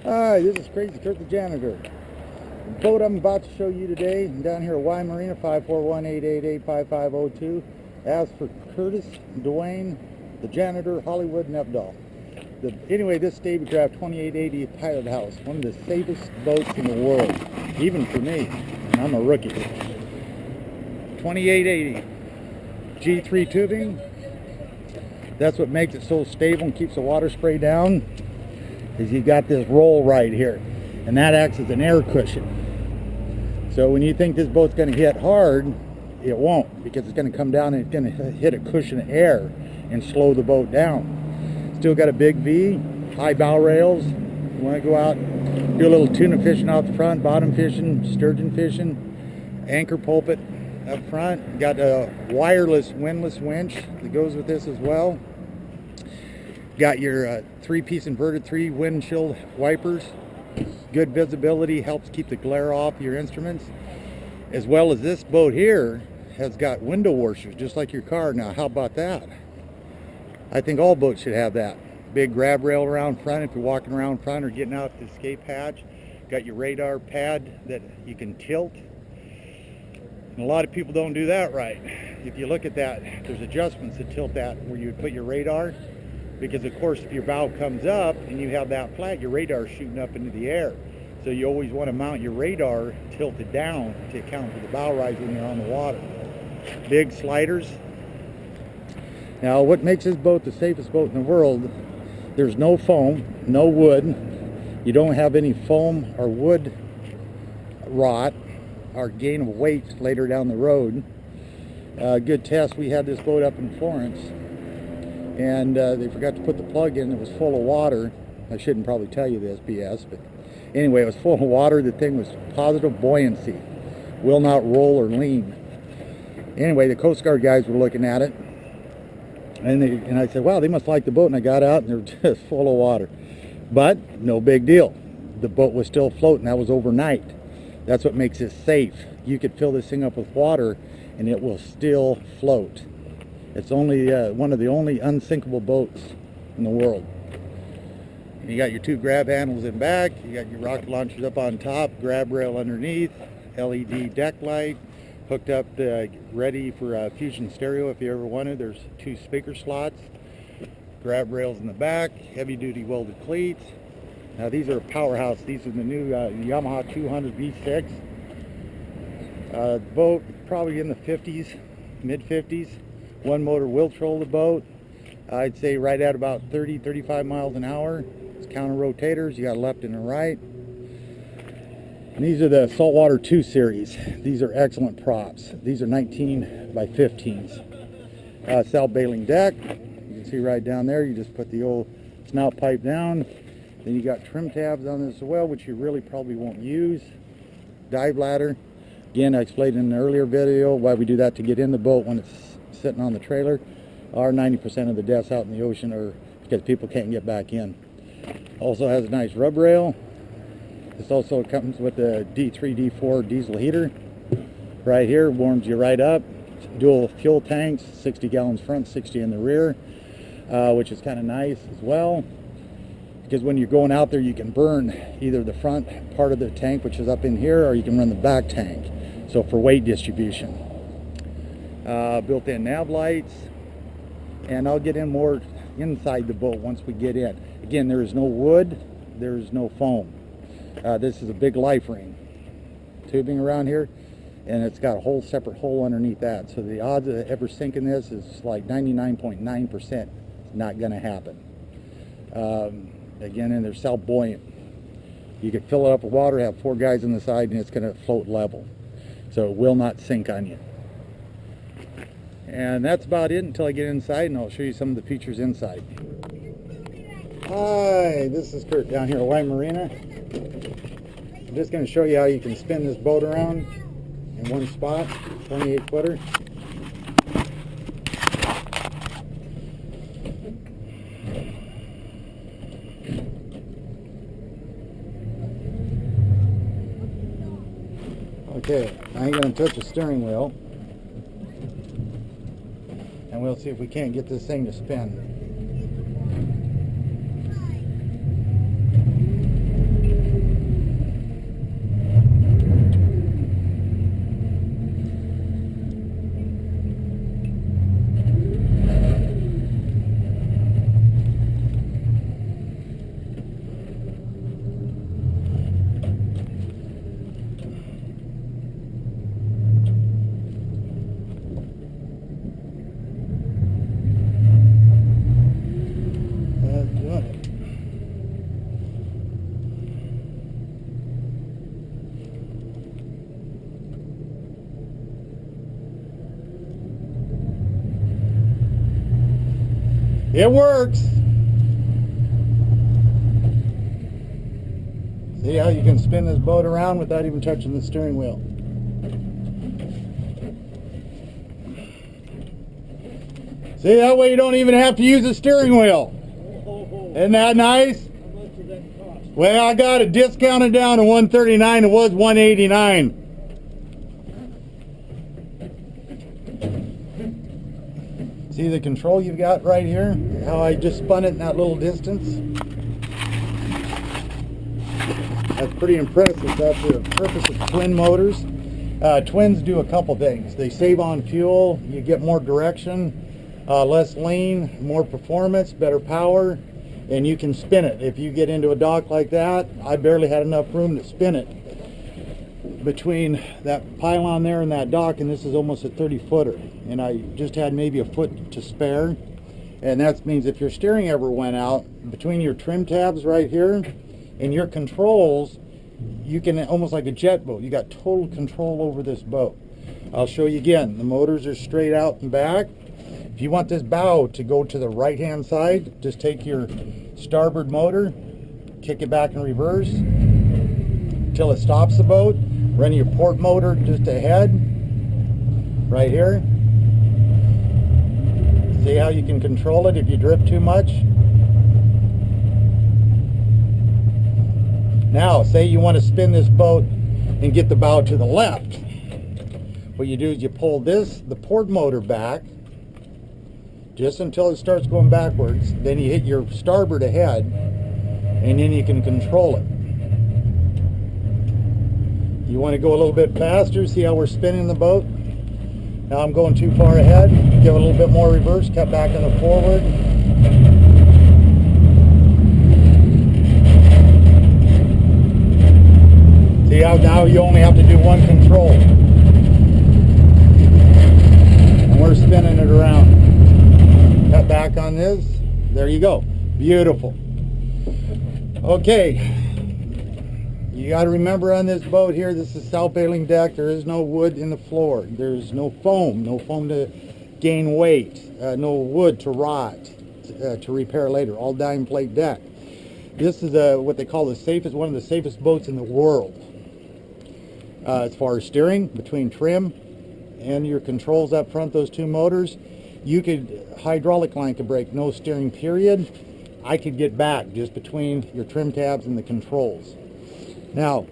Hi, this is Crazy Kurt the Janitor. The boat I'm about to show you today, I'm down here at Marina, 541-888-5502. As for Curtis, Dwayne, the Janitor, Hollywood, Nevdahl. Anyway, this Stabicraft 2880 Pilothouse, one of the safest boats in the world, even for me. I'm a rookie. 2880 G3 tubing. That's what makes it so stable and keeps the water spray down. Is you got this roll right here, and that acts as an air cushion. So when you think this boat's going to hit hard, it won't, because it's going to come down and it's going to hit a cushion of air and slow the boat down. Still got a big V, high bow rails. You want to go out, do a little tuna fishing out the front, bottom fishing, sturgeon fishing, anchor pulpit up front. Got a wireless windlass winch that goes with this as well. Got your three-piece inverted 3 windshield wipers. Good visibility, helps keep the glare off your instruments. As well as this boat here has got window washers, just like your car. Now, how about that? I think all boats should have that. Big grab rail around front if you're walking around front or getting out the escape hatch. Got your radar pad that you can tilt. And a lot of people don't do that right. If you look at that, there's adjustments to tilt that where you would put your radar. Because of course, if your bow comes up and you have that flag, your radar is shooting up into the air. So you always want to mount your radar tilted down to account for the bow rise when you're on the water. Big sliders. Now, what makes this boat the safest boat in the world, there's no foam, no wood. You don't have any foam or wood rot or gain of weight later down the road. Good test, we had this boat up in Florence, and they forgot to put the plug in. It was full of water. I shouldn't probably tell you this BS, but anyway, it was full of water. The thing was positive buoyancy, will not roll or lean. Anyway, the Coast Guard guys were looking at it, and I said, wow, they must like the boat. And I got out, and they were just full of water. But no big deal. The boat was still floating. That was overnight. That's what makes it safe. You could fill this thing up with water, and it will still float. It's only one of the only unsinkable boats in the world. And you got your 2 grab handles in back. You got your rocket launchers up on top, grab rail underneath, LED deck light, hooked up ready for fusion stereo if you ever wanted. There's 2 speaker slots, grab rails in the back, heavy duty welded cleats. Now these are powerhouse. These are the new Yamaha 200 V6. Boat probably in the 50s, mid 50s. One motor will troll the boat. I'd say right at about 30-35 miles an hour. It's counter rotators. You got a left and a right. And these are the Saltwater 2 series. These are excellent props. These are 19 by 15s. Self-bailing deck. You can see right down there. You just put the old snout pipe down. Then you got trim tabs on this as well, which you really probably won't use. Dive ladder. Again, I explained in an earlier video why we do that to get in the boat when it's sitting on the trailer. Our 90% of the deaths out in the ocean are because people can't get back in. Also has a nice rub rail. This also comes with the D3, D4 diesel heater. Right here, warms you right up. Dual fuel tanks, 60 gallons front, 60 in the rear, which is kind of nice as well. Because when you're going out there, you can burn either the front part of the tank, which is up in here, or you can run the back tank. So for weight distribution. Built-in nav lights, and I'll get in more inside the boat once we get in. Again, there is no wood, there is no foam. This is a big life ring tubing around here, and it's got a whole separate hole underneath that. So the odds of ever sinking this is like 99.9%. It's not going to happen. Again, and they're self-buoyant. You could fill it up with water, have 4 guys on the side, and it's going to float level. So it will not sink on you. And that's about it until I get inside, and I'll show you some of the features inside. Hi, this is Kurt down here at Marina. I'm just going to show you how you can spin this boat around in one spot, 28 footer. Okay, I ain't going to touch the steering wheel. And we'll see if we can't get this thing to spin. It works. See how you can spin this boat around without even touching the steering wheel. See, that way you don't even have to use the steering wheel. Isn't that nice? Well, I got it discounted down to $139. It was $189. See the control you've got right here? How I just spun it in that little distance? That's pretty impressive. That's the purpose of twin motors. Twins do a couple things. They save on fuel, you get more direction, less lean, more performance, better power, and you can spin it. If you get into a dock like that, I barely had enough room to spin it. Between that pylon there and that dock, and this is almost a 30-footer, and I just had maybe a foot to spare. And that means if your steering ever went out, between your trim tabs right here and your controls, you can, almost like a jet boat, you got total control over this boat. I'll show you again. The motors are straight out and back. If you want this bow to go to the right hand side, just take your starboard motor, kick it back in reverse until it stops the boat. Run your port motor just ahead, right here. See how you can control it if you drift too much? Now, say you want to spin this boat and get the bow to the left. What you do is you pull the port motor back, just until it starts going backwards. Then you hit your starboard ahead, and then you can control it. You want to go a little bit faster, see how we're spinning the boat? Now I'm going too far ahead. Give it a little bit more reverse, cut back on the forward. See how now you only have to do one control. And we're spinning it around. Cut back on this. There you go. Beautiful. Okay. You got to remember on this boat here, this is self-bailing deck. There is no wood in the floor. There's no foam to gain weight, no wood to rot, to repair later. All diamond plate deck. This is what they call one of the safest boats in the world. As far as steering, between trim and your controls up front, those two motors, hydraulic line could break, no steering period. I could get back just between your trim tabs and the controls. Now,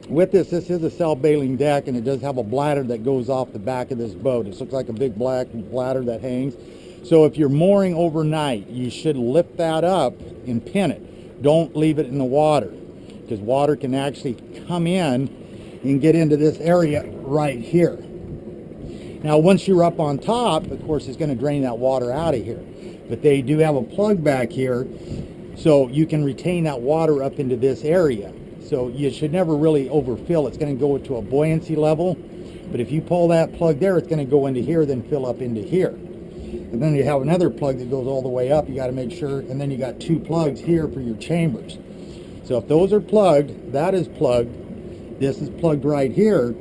with this is a self-bailing deck, and it does have a bladder that goes off the back of this boat. It looks like a big black bladder that hangs. So if you're mooring overnight, you should lift that up and pin it. Don't leave it in the water, because water can actually come in and get into this area right here. Now, once you're up on top, of course, it's going to drain that water out of here. But they do have a plug back here, so you can retain that water up into this area. So you should never really overfill. It's going to go to a buoyancy level. But if you pull that plug there, it's going to go into here, then fill up into here. And then you have another plug that goes all the way up. You got to make sure. And then you got two plugs here for your chambers. So if those are plugged, that is plugged. This is plugged right here.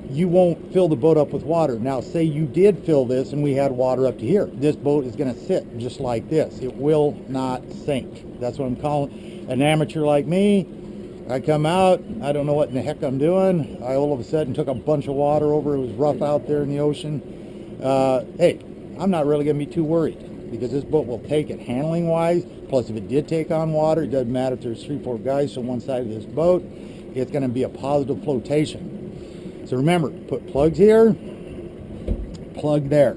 You won't fill the boat up with water. Now, say you did fill this and we had water up to here. This boat is going to sit just like this. It will not sink. That's what I'm calling an amateur like me. I come out, I don't know what in the heck I'm doing. I all of a sudden took a bunch of water over. It was rough out there in the ocean. Hey, I'm not really going to be too worried, because this boat will take it handling wise. Plus, if it did take on water, it doesn't matter if there's 3-4 guys on one side of this boat. It's going to be a positive flotation. So remember, put plugs here, plug there.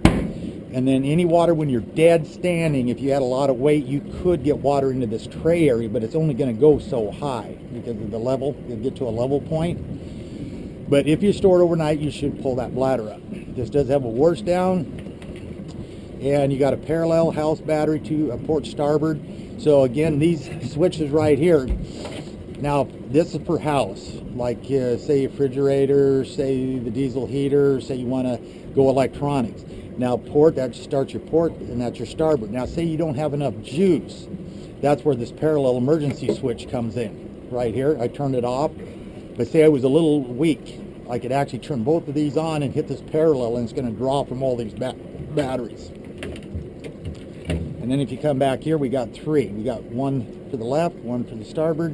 And then any water, when you're dead standing, if you had a lot of weight, you could get water into this tray area, but it's only going to go so high because of the level. You'll get to a level point. But if you store it overnight, you should pull that bladder up. This does have a wash down, and you got a parallel house battery to a port starboard. So again, these switches right here. Now, this is for house, like say refrigerator, say the diesel heater, say you want to go electronics. Now, port, that starts your port, and that's your starboard. Now, say you don't have enough juice. That's where this parallel emergency switch comes in. Right here, I turned it off. But say I was a little weak, I could actually turn both of these on and hit this parallel, and it's going to draw from all these batteries. And then if you come back here, we got 3. We got one for the left, one for the starboard,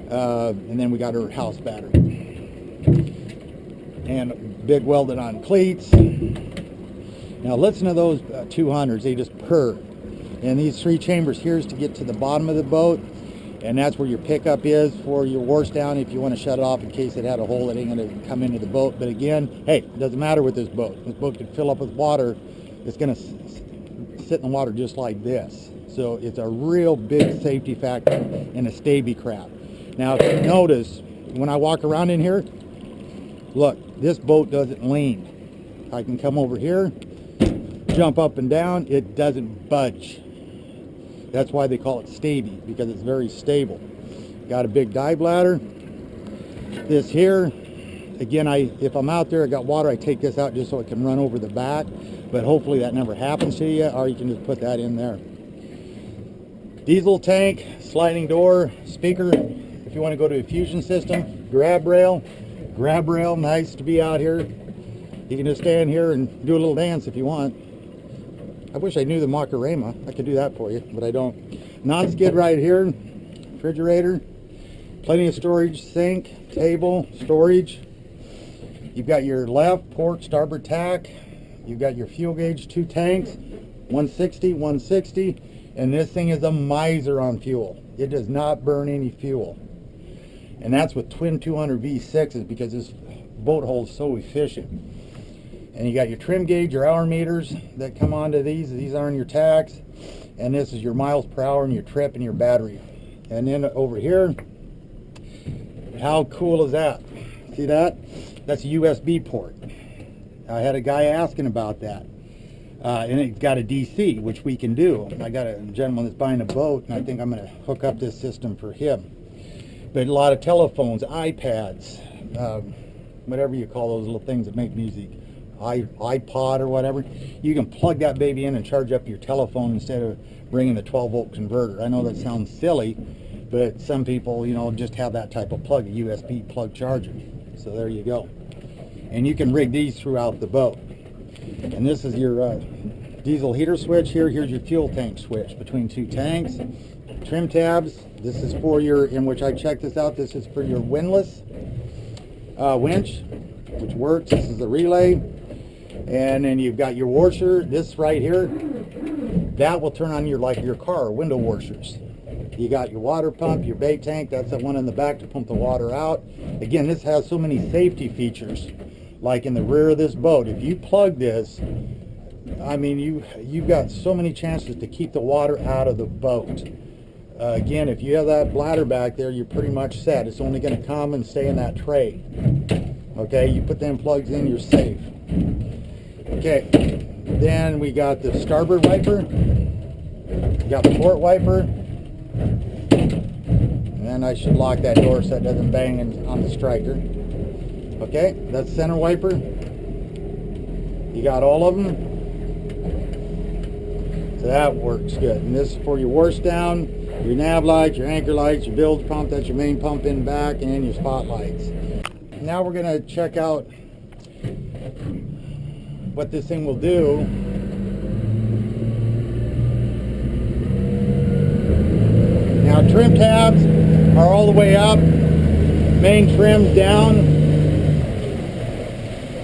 and then we got our house battery. And big welded on cleats. Now listen to those 200s, they just purr. And these 3 chambers here is to get to the bottom of the boat, and that's where your pickup is for your wash down if you want to shut it off in case it had a hole that ain't going to come into the boat. But again, hey, it doesn't matter with this boat. This boat could fill up with water. It's going to sit in the water just like this. So it's a real big safety factor in a Stabicraft. Now if you notice, when I walk around in here, look, this boat doesn't lean. I can come over here, jump up and down, it doesn't budge. That's why they call it Staby, because it's very stable. Got a big dive ladder. This here, again, if I'm out there, I got water, I take this out just so it can run over the back, but hopefully that never happens to you, or you can just put that in there. Diesel tank, sliding door, speaker, if you want to go to a fusion system, grab rail, nice to be out here. You can just stand here and do a little dance if you want. I wish I knew the Macarena. I could do that for you, but I don't. Non-skid right here, refrigerator, plenty of storage, sink, table, storage. You've got your left port starboard tack. You've got your fuel gauge, 2 tanks, 160, 160, and this thing is a miser on fuel. It does not burn any fuel. And that's with twin 200 V6s because this boat holds so efficient. And you got your trim gauge, your hour meters that come onto these. These are on your tacks. And this is your miles per hour and your trip and your battery. And then over here, how cool is that? See that? That's a USB port. I had a guy asking about that. And it's got a DC, which we can do. I got a gentleman that's buying a boat, and I think I'm going to hook up this system for him. But a lot of telephones, iPads, whatever you call those little things that make music, iPod or whatever, you can plug that baby in and charge up your telephone instead of bringing the 12-volt converter. I know that sounds silly, but some people, you know, just have that type of plug, a USB plug charger. So there you go. And you can rig these throughout the boat. And this is your diesel heater switch here. Here's your fuel tank switch between 2 tanks. Trim tabs. This is for your, in which I checked this out, this is for your windlass winch, which works. This is the relay. And then you've got your washer, this right here, that will turn on your, like your car window washers. You got your water pump, your bait tank, that's the one in the back to pump the water out. Again, this has so many safety features, like in the rear of this boat. If you plug this, I mean, you've got so many chances to keep the water out of the boat. Again, if you have that bladder back there, you're pretty much set. It's only going to come and stay in that tray. Okay, you put them plugs in, you're safe. Okay, then we got the starboard wiper, we got the port wiper, and then I should lock that door so it doesn't bang on the striker. Okay, that's center wiper. You got all of them, so that works good. And this is for your wash down, your nav lights, your anchor lights, your bilge pump, that's your main pump in back, and your spotlights. Now we're going to check out what this thing will do. Now trim tabs are all the way up, main trim's down.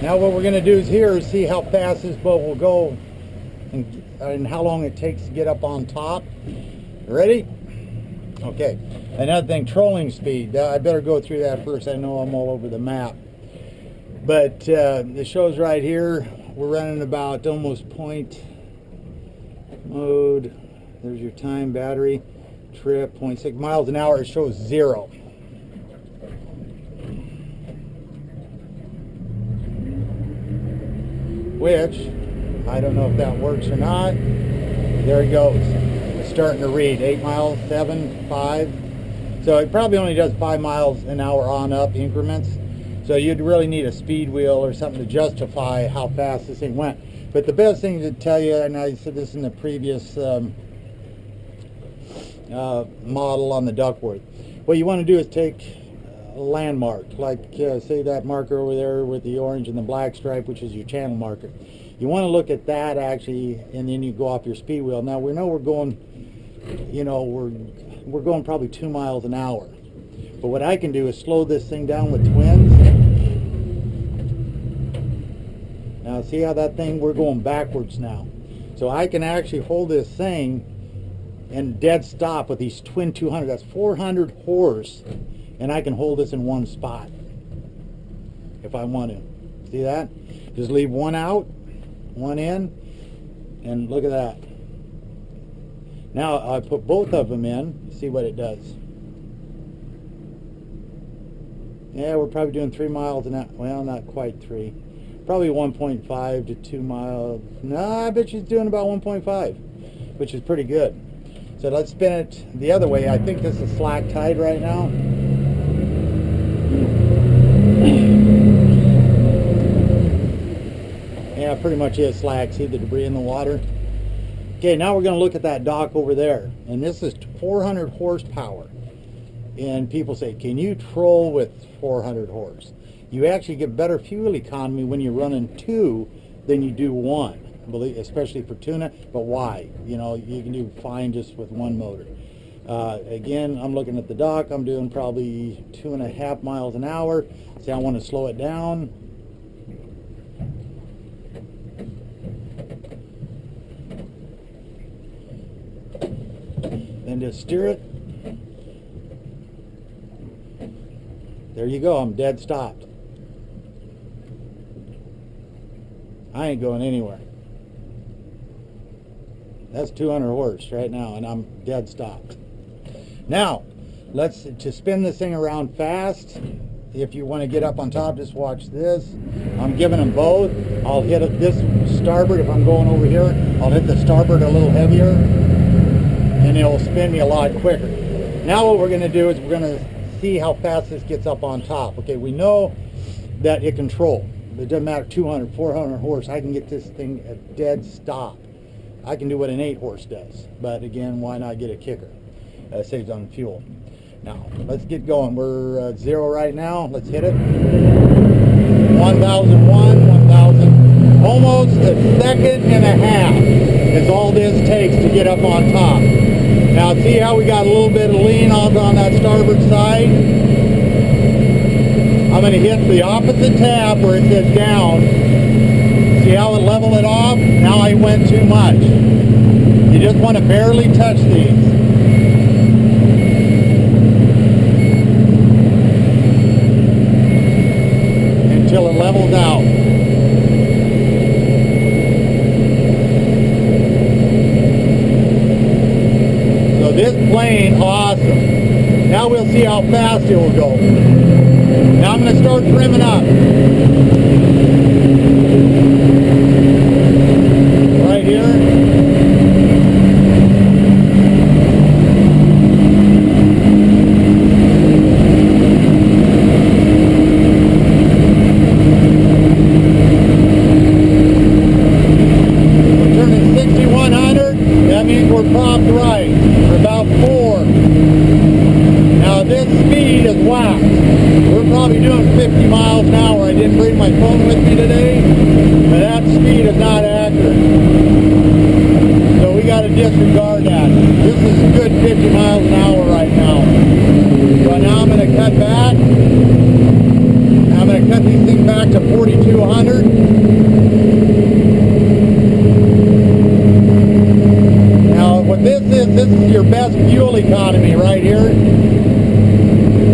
Now what we're going to do is here is see how fast this boat will go and how long it takes to get up on top. Ready? Okay. Another thing, trolling speed. I better go through that first. I know I'm all over the map. But it shows right here, we're running about almost point mode. There's your time, battery, trip, 0.6 miles an hour. It shows 0. Which, I don't know if that works or not. There it goes. It's starting to read 8 miles, 7, 5. So it probably only does 5 miles an hour on up increments. So you'd really need a speed wheel or something to justify how fast this thing went. But the best thing to tell you, and I said this in the previous model on the Duckworth, what you want to do is take a landmark, like say that marker over there with the orange and the black stripe, which is your channel marker. You want to look at that actually, and then you go off your speed wheel. Now we know we're going, you know, we're going probably 2 miles an hour. But what I can do is slow this thing down with twins. Now see how that thing, we're going backwards now. So I can actually hold this thing and dead stop with these twin 200. That's 400 horse, and I can hold this in one spot if I want to. See that? Just leave one out, one in, and look at that. Now I put both of them in, see what it does. Yeah, we're probably doing 3 miles an hour. Well, not quite 3. Probably 1.5 to 2 miles. No, I bet she's doing about 1.5, which is pretty good. So let's spin it the other way. I think this is slack tide right now. Yeah, pretty much is slack. See the debris in the water? Okay, now we're going to look at that dock over there. And this is 400 horsepower. And people say, can you troll with 400 horse? You actually get better fuel economy when you're running 2 than you do 1, especially for tuna. But why? You know, you can do fine just with 1 motor. Again, I'm looking at the dock. I'm doing probably 2.5 miles an hour. See, I want to slow it down. Then just steer it. There you go, I'm dead stopped. I ain't going anywhere. That's 200 horse right now, and I'm dead stopped. Now, to spin this thing around fast. If you want to get up on top, just watch this. I'm giving them both. I'll hit this starboard if I'm going over here. I'll hit the starboard a little heavier, and it'll spin me a lot quicker. Now what we're going to do is we're going to see how fast this gets up on top. Okay, we know that it can troll. It doesn't matter 200, 400 horse. I can get this thing at dead stop. I can do what an 8 horse does. But again, why not get a kicker? Saves on fuel. Now, let's get going. We're at 0 right now. Let's hit it. 1,001, 1,000. Almost a second and a half is all this takes to get up on top. Now see how we got a little bit of lean on that starboard side? I'm going to hit the opposite tab where it says down. See how it leveled it off? Now I went too much. You just want to barely touch these. Until it levels out. This plane, awesome. Now we'll see how fast it will go. Now I'm going to start trimming up. Right here. We're turning 6,100. That means we're propped right. About 4. Now this speed is whacked. We're probably doing 50 miles an hour. I didn't bring my phone with me today, but that speed is not accurate. So we got to disregard that. This is a good 50 miles an hour right now. So now I'm going to cut back. I'm going to cut these things back to 4,200. This is your best fuel economy right here.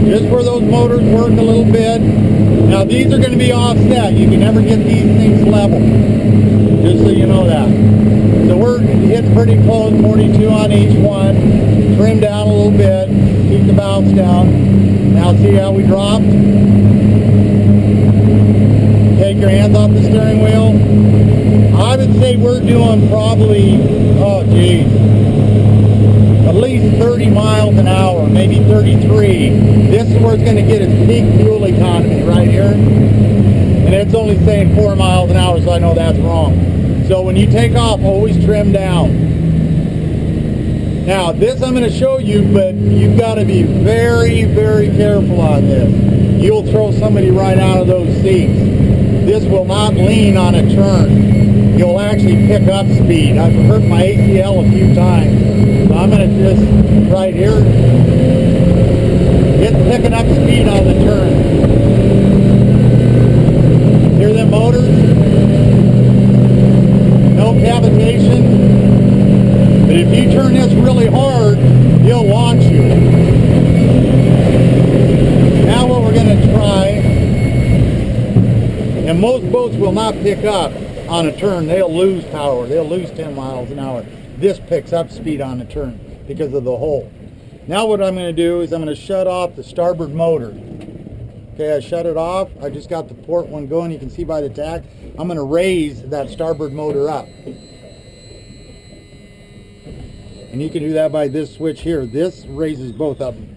Just where those motors work a little bit. Now these are going to be offset. You can never get these things level. Just so you know that. So we're hitting pretty close, 42 on each one. Trim down a little bit. Keep the bounce down. Now see how we dropped? Take your hands off the steering wheel. I would say we're doing probably, oh geez, at least 30 miles an hour, maybe 33. This is where it's going to get its peak fuel economy right here. And it's only saying 4 miles an hour, so I know that's wrong. So when you take off, always trim down. Now this I'm going to show you, but you've got to be very, very careful on this. You'll throw somebody right out of those seats. This will not lean on a turn. you'll actually pick up speed. I've hurt my ACL a few times. So I'm going to just, right here, it's picking up speed on the turn. Hear them motors? No cavitation. But if you turn this really hard, he'll launch you. Now what we're going to try, and most boats will not pick up on a turn. They'll lose power. They'll lose 10 miles an hour. This picks up speed on a turn because of the hole. Now what I'm going to do is I'm going to shut off the starboard motor. Okay, I shut it off. I just got the port one going. You can see by the tack. I'm going to raise that starboard motor up. And you can do that by this switch here. This raises both of them.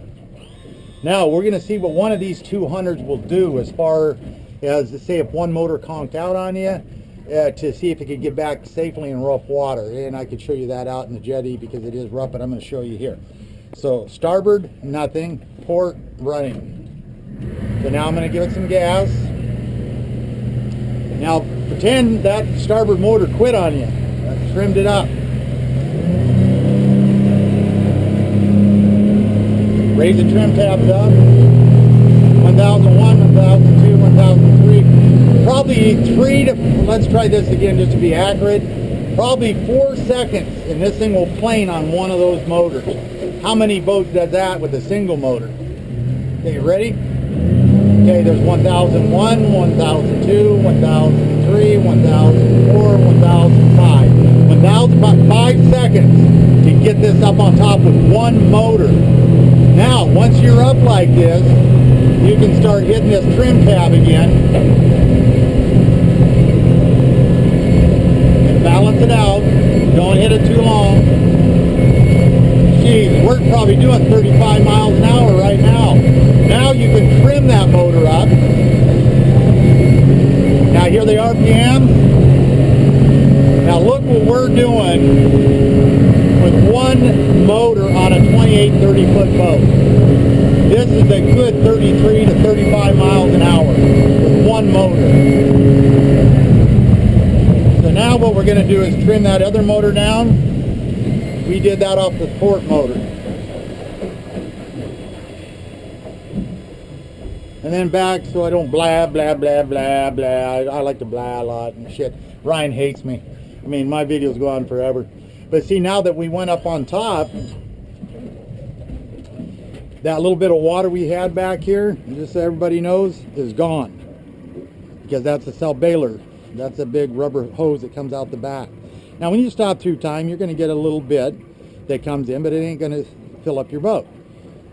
Now we're going to see what one of these 200s will do as far as, say, if one motor conked out on you, to see if it could get back safely in rough water. And I could show you that out in the jetty because it is rough, but I'm going to show you here. So starboard, nothing. Port, running. So now I'm going to give it some gas. Now pretend that starboard motor quit on you. I trimmed it up. Raise the trim tabs up. 1001, 1002, 1003. Probably 3 to, let's try this again just to be accurate. Probably 4 seconds and this thing will plane on one of those motors. How many boats does that with a single motor? Okay, ready? Okay, there's 1001, 1002, 1003, 1004, 1005. 1000, about 5 seconds to get this up on top with one motor. Now, once you're up like this, you can start hitting this trim tab again and balance it out. Don't hit it too long. Geez, we're probably doing 35 miles an hour right now. Now you can trim that motor up. Now hear the RPM. Now look what we're doing with one motor on a 28, 30-foot boat. This is a good 33 to 35 miles an hour with one motor. So now what we're going to do is trim that other motor down. We did that off the port motor. And then back so I don't blah, blah, blah, blah, blah. I like to blah a lot and shit. Ryan hates me. I mean, my videos go on forever. But see, now that we went up on top, that little bit of water we had back here, just so everybody knows, is gone. Because that's a cell baler. That's a big rubber hose that comes out the back. Now, when you stop through time, you're going to get a little bit that comes in, but it ain't going to fill up your boat.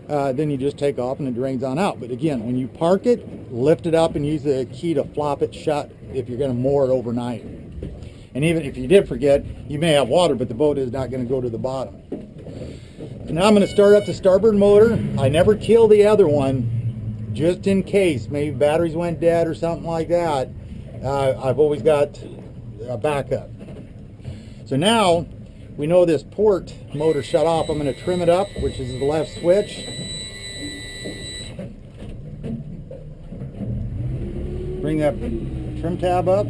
Then you just take off and it drains on out. But again, when you park it, lift it up and use the key to flop it shut if you're going to moor it overnight. And even if you did forget, you may have water, but the boat is not going to go to the bottom. Now I'm going to start up the starboard motor. I never kill the other one, just in case. Maybe batteries went dead or something like that. I've always got a backup. So now we know this port motor shut off. I'm going to trim it up, which is the left switch. Bring that trim tab up.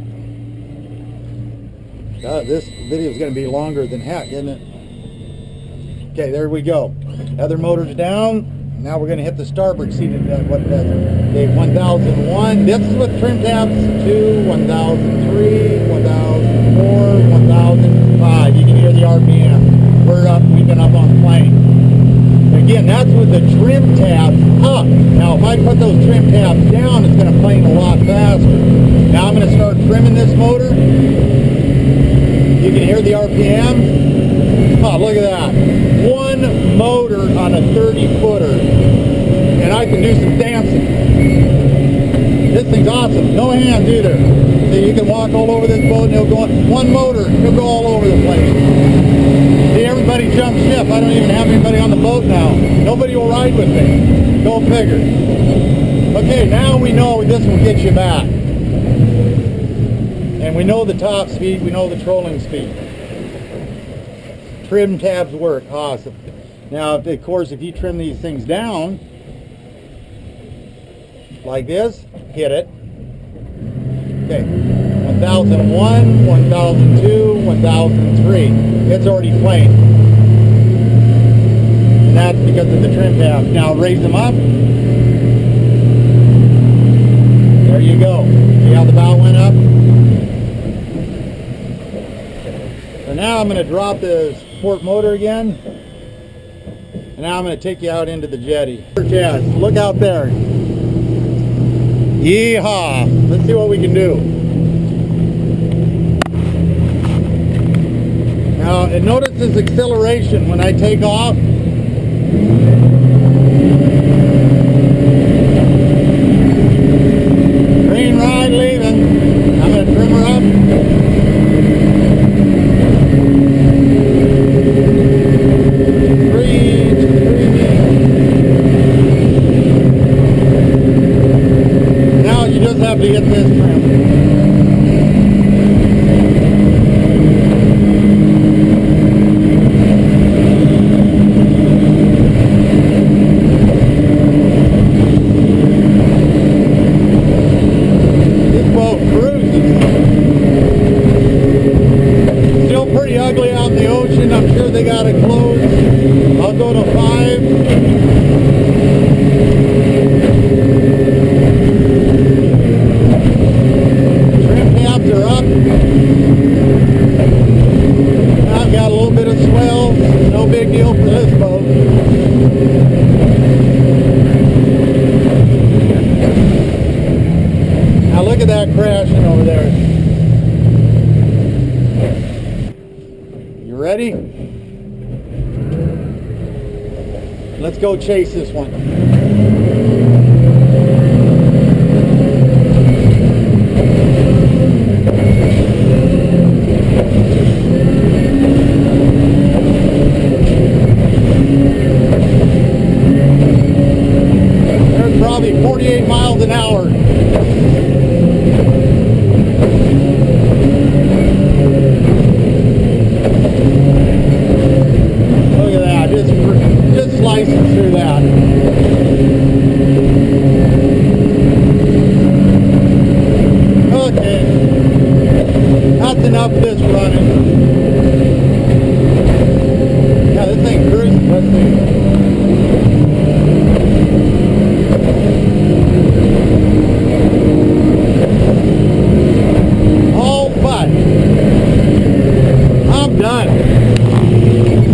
God, this video is going to be longer than heck, isn't it? Okay, there we go. Other motor's down. Now we're going to hit the starboard seat. What does it? Okay, 1001. This is with trim tabs 2, 1003, 1004, 1005. You can hear the RPM. We're up. We've been up on plane. Again, that's with the trim tabs up. Now, if I put those trim tabs down, it's going to plane a lot faster. Now I'm going to start trimming this motor. You can hear the RPM. Oh, look at that. One motor on a 30-footer. And I can do some dancing. This thing's awesome. No hands either. So you can walk all over this boat and he'll go on. One motor, he'll go all over the place. See, everybody jumped ship. I don't even have anybody on the boat now. Nobody will ride with me. Go figure. Okay, now we know this will get you back. And we know the top speed, we know the trolling speed. Trim tabs work, awesome. Now, of course, if you trim these things down, like this, hit it. Okay, 1001, 1002, 1003. It's already playing. And that's because of the trim tabs. Now raise them up. There you go. See how the bow went up? So now I'm going to drop the sport motor again. And now I'm going to take you out into the jetty. Yes, look out there. Yeehaw! Let's see what we can do. Now, and notice this acceleration when I take off. Green ride leaving. I'm going to trim her up. Now you just have to get this trim. Crashing over there. You ready? Let's go chase this one. There's probably 48 miles an hour. Slicing through that. Okay. That's enough of this running. Yeah, this thing cruising. Let's see. All but. I'm done.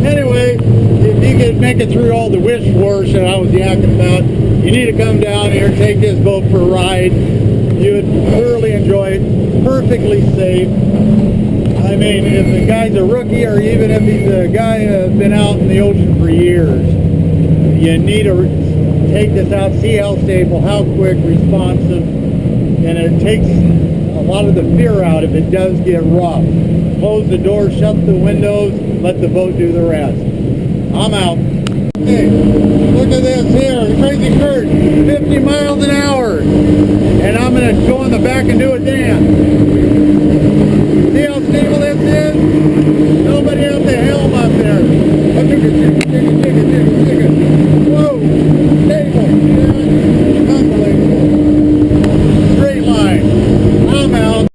Anyway, if you could make it through all the wish wars that I was yakking about, you need to come down here, take this boat for a ride. You would thoroughly enjoy it. Perfectly safe. I mean, if the guy's a rookie or even if he's a guy who's been out in the ocean for years, you need to take this out, see how stable, how quick, responsive, and it takes a lot of the fear out if it does get rough. Close the door, shut the windows, let the boat do the rest. I'm out. Hey, look at this here, Crazy Kurt, 50 miles an hour. And I'm going to go in the back and do a dance.